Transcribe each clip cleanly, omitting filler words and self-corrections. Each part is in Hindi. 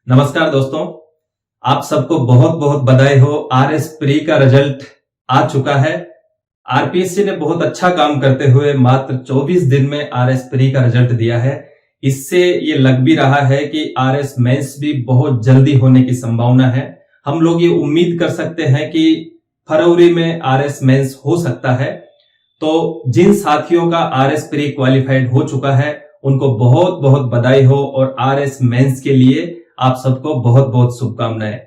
नमस्कार दोस्तों, आप सबको बहुत बहुत बधाई हो। आरएस प्री का रिजल्ट आ चुका है। आरपीएससी ने बहुत अच्छा काम करते हुए मात्र 24 दिन में आरएस प्री का रिजल्ट दिया है। इससे ये लग भी रहा है कि आरएस मेंस भी बहुत जल्दी होने की संभावना है। हम लोग ये उम्मीद कर सकते हैं कि फरवरी में आरएस मेंस हो सकता है। तो जिन साथियों का आरएस प्री क्वालिफाइड हो चुका है उनको बहुत बहुत बधाई हो और आरएस मेंस के लिए आप सबको बहुत बहुत शुभकामनाएं।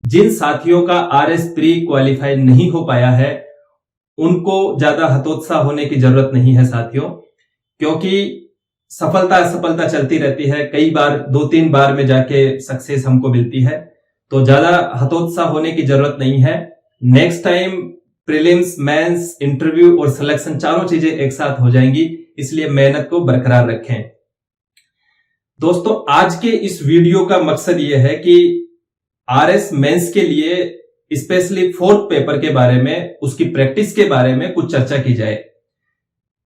जिन साथियों का आरएस प्री क्वालिफाई नहीं हो पाया है उनको ज्यादा हतोत्साह होने की जरूरत नहीं है साथियों, क्योंकि सफलता असफलता चलती रहती है। कई बार 2-3 बार में जाके सक्सेस हमको मिलती है, तो ज्यादा हतोत्साह होने की जरूरत नहीं है। Next time prelims, mains, interview और सिलेक्शन चारों चीजें एक साथ हो जाएंगी, इसलिए मेहनत को बरकरार रखें। दोस्तों, आज के इस वीडियो का मकसद यह है कि आरएस मेंस के लिए स्पेशली फोर्थ पेपर के बारे में, उसकी प्रैक्टिस के बारे में कुछ चर्चा की जाए।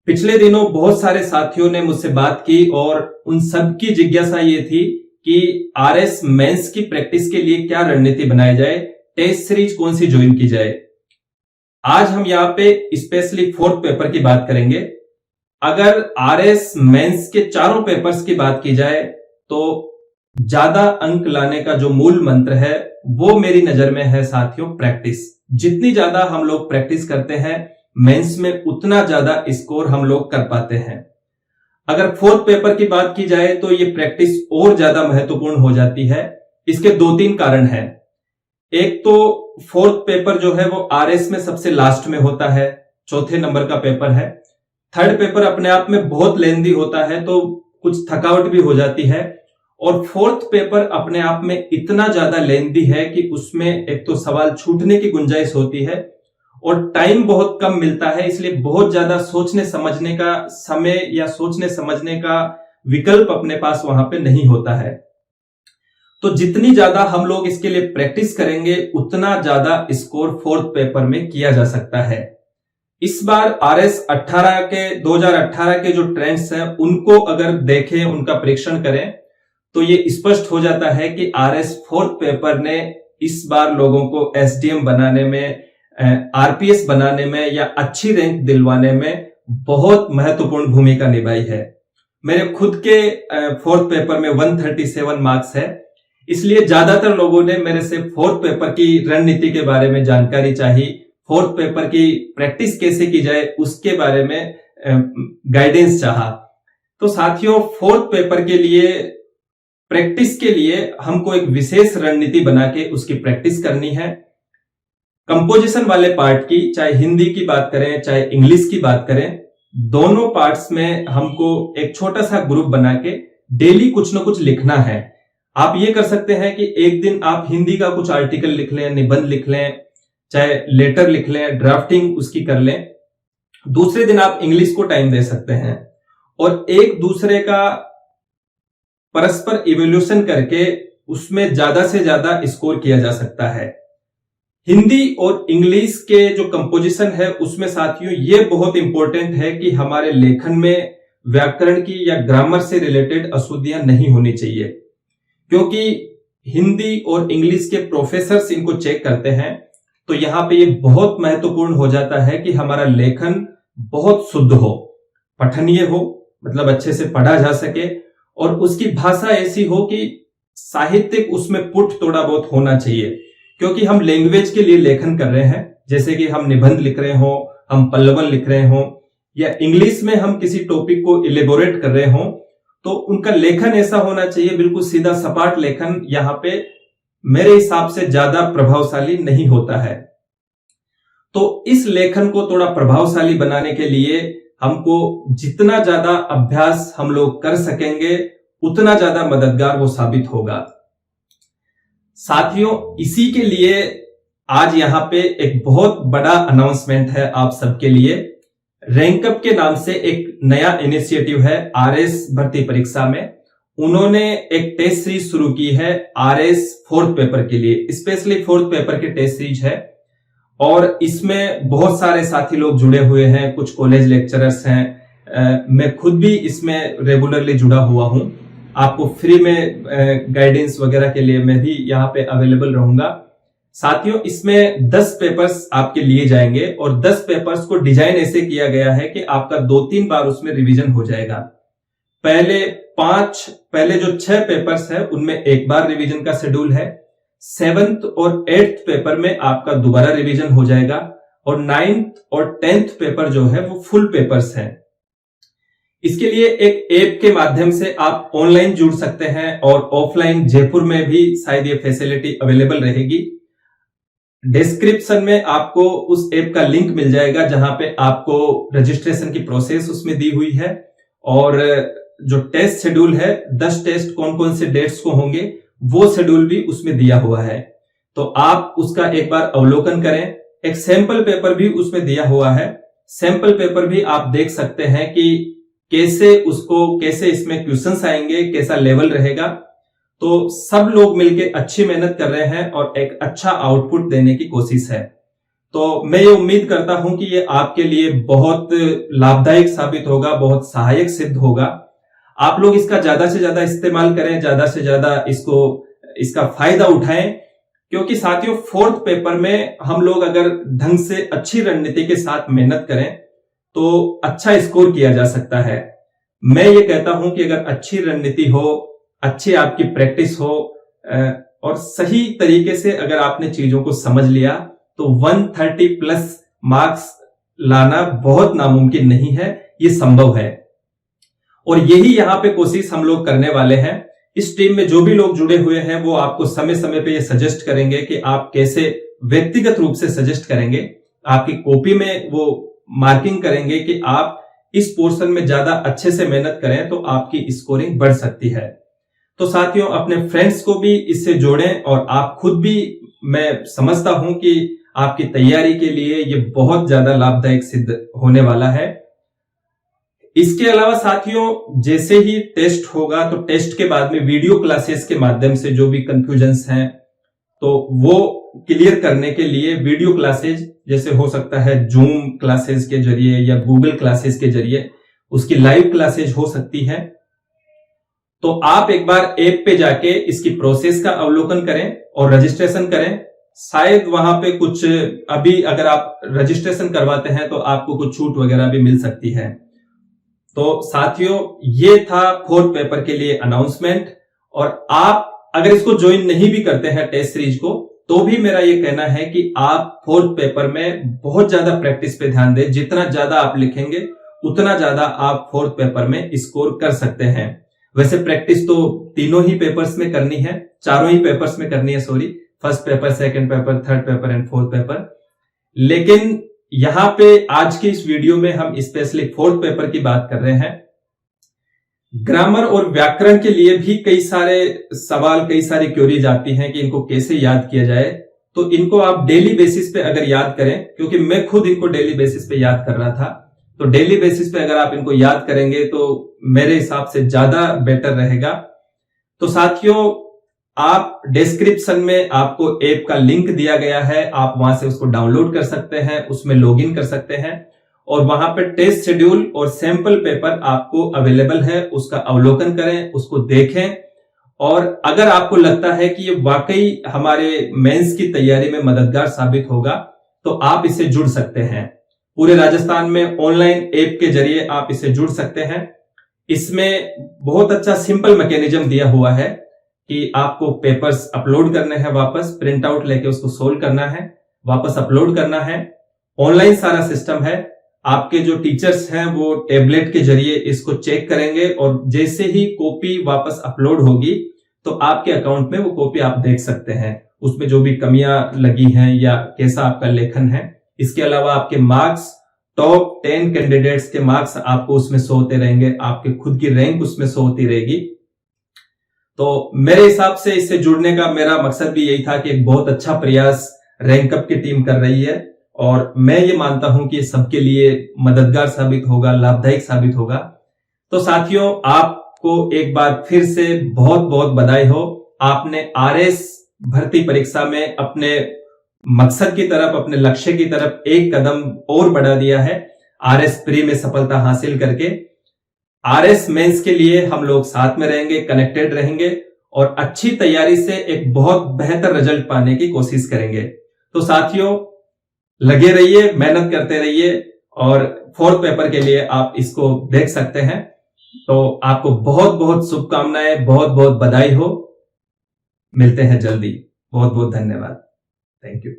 पिछले दिनों बहुत सारे साथियों ने मुझसे बात की और उन सब की जिज्ञासा ये थी कि आरएस मेंस की प्रैक्टिस के लिए क्या रणनीति बनाई जाए, टेस्ट सीरीज कौन सी ज्वाइन की जाए। आज हम यहाँ पे स्पेशली फोर्थ पेपर की बात करेंगे। अगर आरएस मेंस के चारों पेपर्स की बात की जाए तो ज्यादा अंक लाने का जो मूल मंत्र है वो मेरी नजर में है साथियों, प्रैक्टिस। जितनी ज्यादा हम लोग प्रैक्टिस करते हैं मेंस में उतना ज्यादा स्कोर हम लोग कर पाते हैं। अगर फोर्थ पेपर की बात की जाए तो ये प्रैक्टिस और ज्यादा महत्वपूर्ण हो जाती है। इसके 2-3 कारण हैं। एक तो फोर्थ पेपर जो है वो आरएस में सबसे लास्ट में होता है, चौथे नंबर का पेपर है। थर्ड पेपर अपने आप में बहुत लेंदी होता है तो कुछ थकावट भी हो जाती है, और फोर्थ पेपर अपने आप में इतना ज्यादा लेंदी है कि उसमें एक तो सवाल छूटने की गुंजाइश होती है और टाइम बहुत कम मिलता है, इसलिए बहुत ज्यादा सोचने समझने का समय या सोचने समझने का विकल्प अपने पास वहां पे नहीं होता है। तो जितनी ज्यादा हम लोग इसके लिए प्रैक्टिस करेंगे उतना ज्यादा स्कोर फोर्थ पेपर में किया जा सकता है। इस बार आरएस 2018 के जो ट्रेंड्स हैं उनको अगर देखें, उनका परीक्षण करें तो ये स्पष्ट हो जाता है कि आरएस फोर्थ पेपर ने इस बार लोगों को एसडीएम बनाने में, आरपीएस बनाने में या अच्छी रैंक दिलवाने में बहुत महत्वपूर्ण भूमिका निभाई है। मेरे खुद के फोर्थ पेपर में 137 मार्क्स है, इसलिए ज्यादातर लोगों ने मेरे से फोर्थ पेपर की रणनीति के बारे में जानकारी चाहिए, फोर्थ पेपर की प्रैक्टिस कैसे की जाए उसके बारे में गाइडेंस चाहा। तो साथियों, फोर्थ पेपर के लिए प्रैक्टिस के लिए हमको एक विशेष रणनीति बना के उसकी प्रैक्टिस करनी है। कंपोजिशन वाले पार्ट की, चाहे हिंदी की बात करें चाहे इंग्लिश की बात करें, दोनों पार्ट्स में हमको एक छोटा सा ग्रुप बना के डेली कुछ ना कुछ लिखना है। आप ये कर सकते हैं कि एक दिन आप हिंदी का कुछ आर्टिकल लिख लें, निबंध लिख लें, चाहे लेटर लिख लें, ड्राफ्टिंग उसकी कर लें। दूसरे दिन आप इंग्लिश को टाइम दे सकते हैं और एक दूसरे का परस्पर इवोल्यूशन करके उसमें ज्यादा से ज्यादा स्कोर किया जा सकता है। हिंदी और इंग्लिश के जो कंपोजिशन है उसमें साथियों ये बहुत इंपॉर्टेंट है कि हमारे लेखन में व्याकरण की या ग्रामर से रिलेटेड अशुद्धियां नहीं होनी चाहिए, क्योंकि हिंदी और इंग्लिश के प्रोफेसर्स इनको चेक करते हैं। तो यहां पे ये बहुत महत्वपूर्ण हो जाता है कि हमारा लेखन बहुत शुद्ध हो, पठनीय हो, मतलब अच्छे से पढ़ा जा सके, और उसकी भाषा ऐसी हो कि साहित्यिक उसमें पुट थोड़ा बहुत होना चाहिए, क्योंकि हम लैंग्वेज के लिए लेखन कर रहे हैं। जैसे कि हम निबंध लिख रहे हो, हम पल्लवन लिख रहे हो, या इंग्लिश में हम किसी टॉपिक को इलेबोरेट कर रहे हो, तो उनका लेखन ऐसा होना चाहिए, बिल्कुल सीधा सपाट लेखन यहाँ पे मेरे हिसाब से ज्यादा प्रभावशाली नहीं होता है। तो इस लेखन को थोड़ा प्रभावशाली बनाने के लिए हमको जितना ज्यादा अभ्यास हम लोग कर सकेंगे उतना ज्यादा मददगार वो साबित होगा। साथियों, इसी के लिए आज यहां पे एक बहुत बड़ा अनाउंसमेंट है आप सबके लिए। रैंकअप के नाम से एक नया इनिशिएटिव है आरएस भर्ती परीक्षा में। उन्होंने एक टेस्ट सीरीज शुरू की है आरएस फोर्थ पेपर के लिए, स्पेशली फोर्थ पेपर की टेस्ट सीरीज है, और इसमें बहुत सारे साथी लोग जुड़े हुए हैं, कुछ कॉलेज लेक्चरर्स हैं, मैं खुद भी इसमें रेगुलरली जुड़ा हुआ हूं। आपको फ्री में गाइडेंस वगैरह के लिए मैं भी यहाँ पे अवेलेबल रहूंगा। साथियों, इसमें 10 पेपर्स आपके लिए जाएंगे और 10 पेपर्स को डिजाइन ऐसे किया गया है कि आपका 2-3 बार उसमें रिवीजन हो जाएगा। पहले जो 6 पेपर्स है उनमें एक बार रिवीजन का शेड्यूल है। 7th और 8th पेपर में आपका दोबारा रिवीजन हो जाएगा और 9th और 10th पेपर जो है वो फुल पेपर्स हैं। इसके लिए एक ऐप के माध्यम से आप ऑनलाइन जुड़ सकते हैं और ऑफलाइन जयपुर में भी शायद ये फैसिलिटी अवेलेबल रहेगी। डिस्क्रिप्शन में आपको उस ऐप का लिंक मिल जाएगा जहां पे आपको रजिस्ट्रेशन की प्रोसेस उसमें दी हुई है और जो टेस्ट शेड्यूल है 10 टेस्ट कौन कौन से डेट्स को होंगे वो शेड्यूल भी उसमें दिया हुआ है। तो आप उसका एक बार अवलोकन करें। एक सैंपल पेपर भी उसमें दिया हुआ है। सैंपल पेपर भी आप देख सकते हैं कि कैसे इसमें क्वेश्चंस आएंगे, कैसा लेवल रहेगा। तो सब लोग मिलके अच्छी मेहनत कर रहे हैं और एक अच्छा आउटपुट देने की कोशिश है। तो मैं ये उम्मीद करता हूं कि ये आपके लिए बहुत लाभदायक साबित होगा, बहुत सहायक सिद्ध होगा। आप लोग इसका ज्यादा से ज्यादा इस्तेमाल करें, ज्यादा से ज्यादा इसका फायदा उठाएं, क्योंकि साथियों 4th पेपर में हम लोग अगर ढंग से अच्छी रणनीति के साथ मेहनत करें तो अच्छा स्कोर किया जा सकता है। मैं ये कहता हूं कि अगर अच्छी रणनीति हो, अच्छी आपकी प्रैक्टिस हो और सही तरीके से अगर आपने चीजों को समझ लिया तो 130+ मार्क्स लाना बहुत नामुमकिन नहीं है, ये संभव है। और यही यहाँ पे कोशिश हम लोग करने वाले हैं। इस टीम में जो भी लोग जुड़े हुए हैं वो आपको समय समय पे ये सजेस्ट करेंगे कि आप कैसे व्यक्तिगत रूप से सजेस्ट करेंगे, आपकी कॉपी में वो मार्किंग करेंगे कि आप इस पोर्शन में ज्यादा अच्छे से मेहनत करें तो आपकी स्कोरिंग बढ़ सकती है। तो साथियों, अपने फ्रेंड्स को भी इससे जोड़ें और आप खुद भी, मैं समझता हूं कि आपकी तैयारी के लिए ये बहुत ज्यादा लाभदायक सिद्ध होने वाला है। इसके अलावा साथियों, जैसे ही टेस्ट होगा तो टेस्ट के बाद में वीडियो क्लासेस के माध्यम से जो भी कंफ्यूजन्स हैं तो वो क्लियर करने के लिए वीडियो क्लासेस, जैसे हो सकता है जूम क्लासेस के जरिए या गूगल क्लासेस के जरिए उसकी लाइव क्लासेस हो सकती है। तो आप एक बार ऐप पे जाके इसकी प्रोसेस का अवलोकन करें और रजिस्ट्रेशन करें। शायद वहां पे कुछ, अभी अगर आप रजिस्ट्रेशन करवाते हैं तो आपको कुछ छूट वगैरह भी मिल सकती है। तो साथियों, ये था 4th पेपर के लिए अनाउंसमेंट। और आप अगर इसको ज्वाइन नहीं भी करते हैं टेस्ट सीरीज को, तो भी मेरा ये कहना है कि आप 4th पेपर में बहुत ज्यादा प्रैक्टिस पे ध्यान दें। जितना ज्यादा आप लिखेंगे उतना ज्यादा आप 4th पेपर में स्कोर कर सकते हैं। वैसे प्रैक्टिस तो तीनों ही पेपर्स में करनी है, चारों ही पेपर्स में करनी है, sorry, 1st paper, 2nd paper, 3rd paper and 4th paper. लेकिन यहां पे आज की इस वीडियो में हम स्पेशली 4th पेपर की बात कर रहे हैं। ग्रामर और व्याकरण के लिए भी कई सारे सवाल, कई सारी क्वेरीज आती हैं कि इनको कैसे याद किया जाए। तो इनको आप डेली बेसिस पे अगर याद करें, क्योंकि मैं खुद इनको डेली बेसिस पे याद कर रहा था, तो डेली बेसिस पे अगर आप इनको याद करेंगे तो मेरे हिसाब से ज्यादा बेटर रहेगा। तो साथियों, आप डिस्क्रिप्शन में आपको ऐप का लिंक दिया गया है, आप वहां से उसको डाउनलोड कर सकते हैं, उसमें लॉगिन कर सकते हैं और वहां पे टेस्ट शेड्यूल और सैंपल पेपर आपको अवेलेबल है। उसका अवलोकन करें, उसको देखें और अगर आपको लगता है कि ये वाकई हमारे मेंस की तैयारी में मददगार साबित होगा तो आप इससे जुड़ सकते हैं। पूरे राजस्थान में ऑनलाइन ऐप के जरिए आप इससे जुड़ सकते हैं। इसमें बहुत अच्छा सिंपल मैकेनिज्म दिया हुआ है कि आपको पेपर्स अपलोड करने हैं, वापस प्रिंट आउट लेके उसको सोल्व करना है, वापस अपलोड करना है। ऑनलाइन सारा सिस्टम है। आपके जो टीचर्स हैं वो टेबलेट के जरिए इसको चेक करेंगे और जैसे ही कॉपी वापस अपलोड होगी तो आपके अकाउंट में वो कॉपी आप देख सकते हैं, उसमें जो भी कमियां लगी हैं या कैसा आपका लेखन है। इसके अलावा आपके मार्क्स, टॉप 10 कैंडिडेट्स के मार्क्स आपको उसमें शो होते रहेंगे, आपके खुद की रैंक उसमें शो होती रहेगी। तो मेरे हिसाब से इससे जुड़ने का मेरा मकसद भी यही था कि एक बहुत अच्छा प्रयास रैंक अप की टीम कर रही है और मैं ये मानता हूं कि सबके लिए मददगार साबित होगा, लाभदायक साबित होगा। तो साथियों, आपको एक बार फिर से बहुत बहुत बधाई हो। आपने आरएस भर्ती परीक्षा में अपने मकसद की तरफ, अपने लक्ष्य की तरफ एक कदम और बढ़ा दिया है, आरएस प्री में सफलता हासिल करके। आरएस मेंस के लिए हम लोग साथ में रहेंगे, कनेक्टेड रहेंगे और अच्छी तैयारी से एक बहुत बेहतर रिजल्ट पाने की कोशिश करेंगे। तो साथियों, लगे रहिए, मेहनत करते रहिए और फोर्थ पेपर के लिए आप इसको देख सकते हैं। तो आपको बहुत बहुत शुभकामनाएं, बहुत बहुत बधाई हो। मिलते हैं जल्दी। बहुत बहुत धन्यवाद। Thank you.